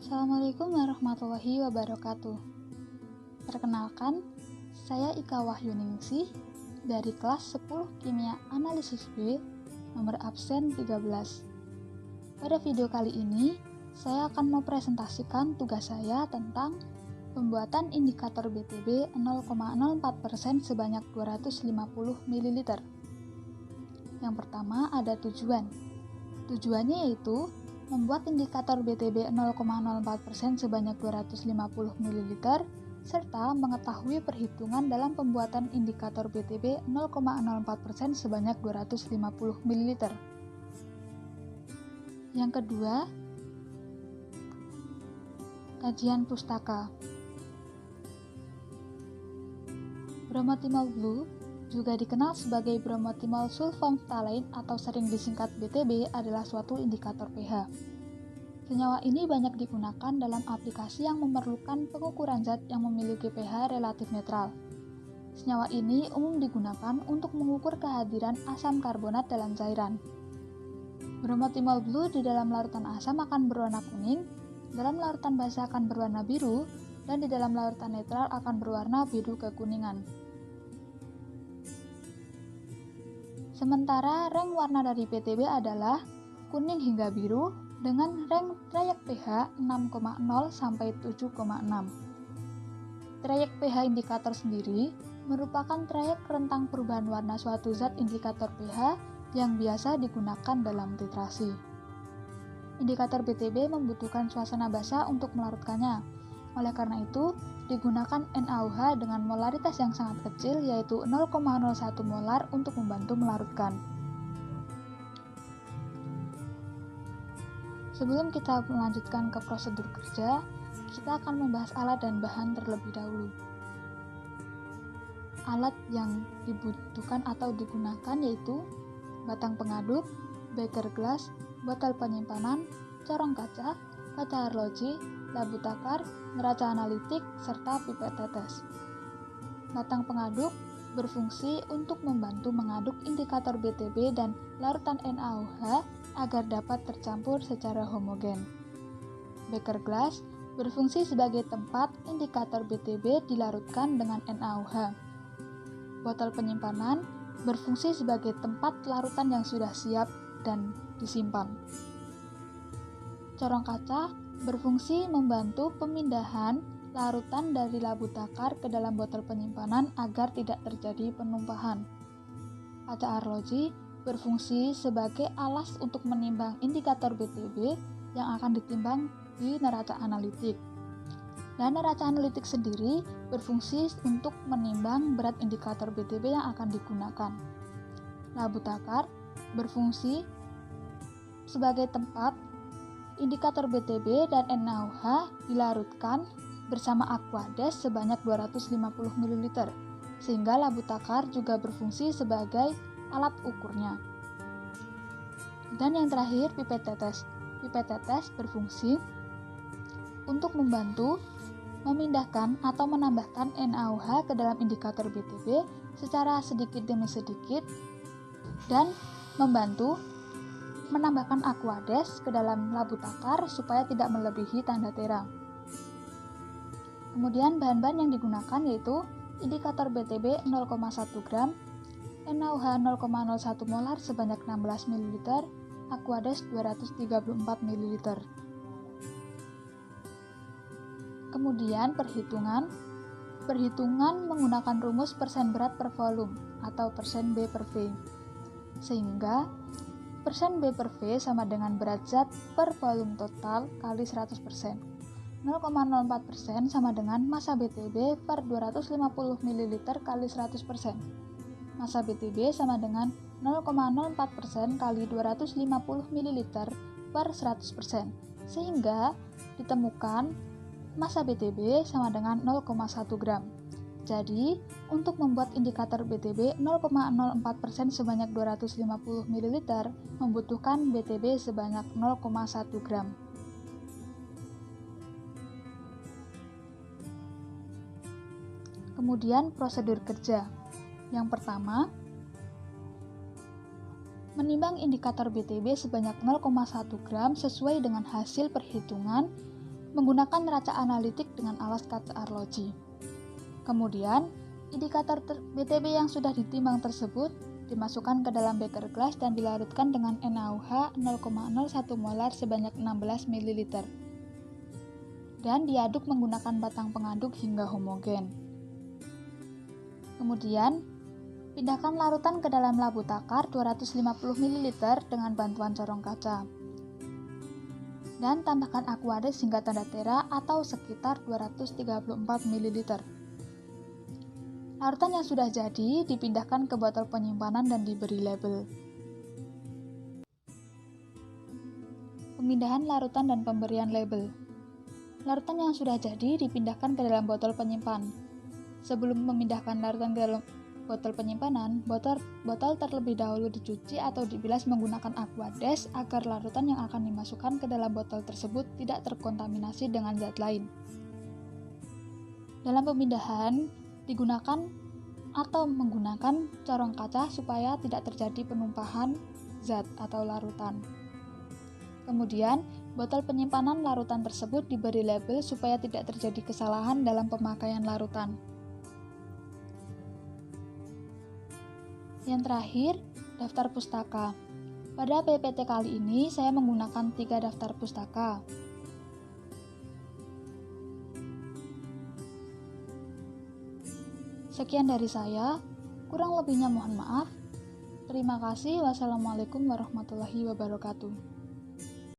Assalamualaikum warahmatullahi wabarakatuh. Perkenalkan, saya Ika Wahyuningsih dari kelas 10 Kimia Analisis B, nomor absen 13. Pada video kali ini, saya akan mempresentasikan tugas saya tentang pembuatan indikator BTB 0,04% sebanyak 250 ml. Yang pertama ada tujuan. Tujuannya yaitu membuat indikator BTB 0,04% sebanyak 250 ml serta mengetahui perhitungan dalam pembuatan indikator BTB 0,04% sebanyak 250 ml. Yang kedua, kajian pustaka. Bromothymol blue juga dikenal sebagai bromothymol sulfamphtalate atau sering disingkat BTB adalah suatu indikator pH. Senyawa ini banyak digunakan dalam aplikasi yang memerlukan pengukuran zat yang memiliki pH relatif netral. Senyawa ini umum digunakan untuk mengukur kehadiran asam karbonat dalam cairan. Bromothymol blue di dalam larutan asam akan berwarna kuning, dalam larutan basa akan berwarna biru, dan di dalam larutan netral akan berwarna biru kekuningan. Sementara reng warna dari BTB adalah kuning hingga biru dengan reng trayek pH 6,0 sampai 7,6. Trayek pH indikator sendiri merupakan trayek rentang perubahan warna suatu zat indikator pH yang biasa digunakan dalam titrasi. Indikator BTB membutuhkan suasana basa untuk melarutkannya. Oleh karena itu, digunakan NaOH dengan molaritas yang sangat kecil yaitu 0,01 molar untuk membantu melarutkan. Sebelum kita melanjutkan ke prosedur kerja, kita akan membahas alat dan bahan terlebih dahulu. Alat yang dibutuhkan atau digunakan yaitu batang pengaduk, beker gelas, botol penyimpanan, corong kaca, kaca arloji, labu takar, neraca analitik, serta pipet tetes. Batang pengaduk berfungsi untuk membantu mengaduk indikator BTB dan larutan NaOH agar dapat tercampur secara homogen. Beker gelas berfungsi sebagai tempat indikator BTB dilarutkan dengan NaOH. Botol penyimpanan berfungsi sebagai tempat larutan yang sudah siap dan disimpan. Corong kaca berfungsi membantu pemindahan larutan dari labu takar ke dalam botol penyimpanan agar tidak terjadi penumpahan. Kaca arloji berfungsi sebagai alas untuk menimbang indikator BTB yang akan ditimbang di neraca analitik. Dan neraca analitik sendiri berfungsi untuk menimbang berat indikator BTB yang akan digunakan. Labu takar berfungsi sebagai tempat indikator BTB dan NaOH dilarutkan bersama Aquades sebanyak 250 ml, sehingga labu takar juga berfungsi sebagai alat ukurnya. Dan yang terakhir, pipet tetes. Pipet tetes berfungsi untuk membantu memindahkan atau menambahkan NaOH ke dalam indikator BTB secara sedikit demi sedikit dan membantu menambahkan Aquades ke dalam labu takar supaya tidak melebihi tanda terang. Kemudian bahan-bahan yang digunakan yaitu indikator BTB 0,1 gram, NaOH 0,01 molar sebanyak 16 ml, Aquades 234 ml. Kemudian perhitungan menggunakan rumus persen berat per volume atau persen B per V. Sehingga persen B per V sama dengan berat zat per volume total kali 100%. 0,04% sama dengan massa BTB per 250 ml kali 100%. Massa BTB sama dengan 0,04% kali 250 ml per 100%. Sehingga ditemukan massa BTB sama dengan 0,1 gram. Jadi, untuk membuat indikator BTB 0,04% sebanyak 250 ml membutuhkan BTB sebanyak 0,1 gram. Kemudian prosedur kerja. Yang pertama, menimbang indikator BTB sebanyak 0,1 gram sesuai dengan hasil perhitungan menggunakan neraca analitik dengan alas kaca arloji. Kemudian, indikator BTB yang sudah ditimbang tersebut dimasukkan ke dalam beker gelas dan dilarutkan dengan NaOH 0,01 molar sebanyak 16 ml. Dan diaduk menggunakan batang pengaduk hingga homogen. Kemudian, pindahkan larutan ke dalam labu takar 250 ml dengan bantuan corong kaca. Dan tambahkan Aquades hingga tanda tera atau sekitar 234 ml. Larutan yang sudah jadi dipindahkan ke botol penyimpanan dan diberi label. Pemindahan larutan dan pemberian label. Larutan yang sudah jadi dipindahkan ke dalam botol penyimpan. Sebelum memindahkan larutan ke dalam botol penyimpanan, botol terlebih dahulu dicuci atau dibilas menggunakan Aquades agar larutan yang akan dimasukkan ke dalam botol tersebut tidak terkontaminasi dengan zat lain. Dalam pemindahan, digunakan atau menggunakan corong kaca supaya tidak terjadi penumpahan zat atau larutan. Kemudian, botol penyimpanan larutan tersebut diberi label supaya tidak terjadi kesalahan dalam pemakaian larutan. Yang terakhir, daftar pustaka. Pada PPT kali ini, saya menggunakan 3 daftar pustaka. Sekian dari saya, kurang lebihnya mohon maaf. Terima kasih. Wassalamualaikum warahmatullahi wabarakatuh.